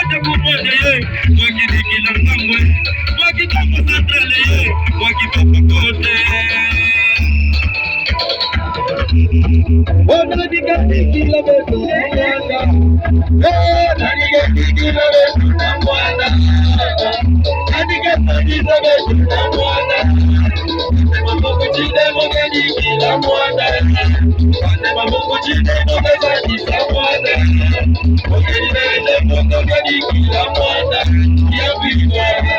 moja kwa moja wakidikila ngamwe wakitoka Centrale wakitoka kote wanadikila wetu nadikila wetu na mwana nadikila wetu na mwana Mungu jide mogeni kila mwana Anema Mungu jide mogeni kila mwana Mogeni nende mogeni kila mwana Ya viva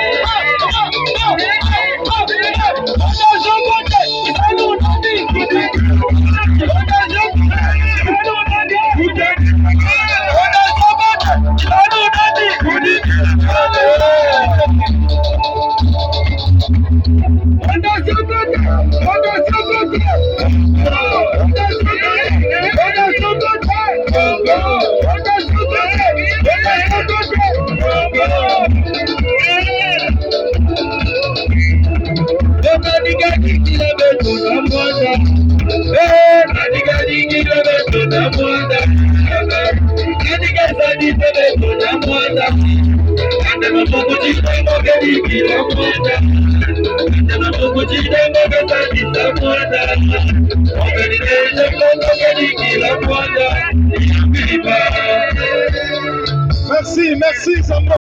Merci, merci, Samba.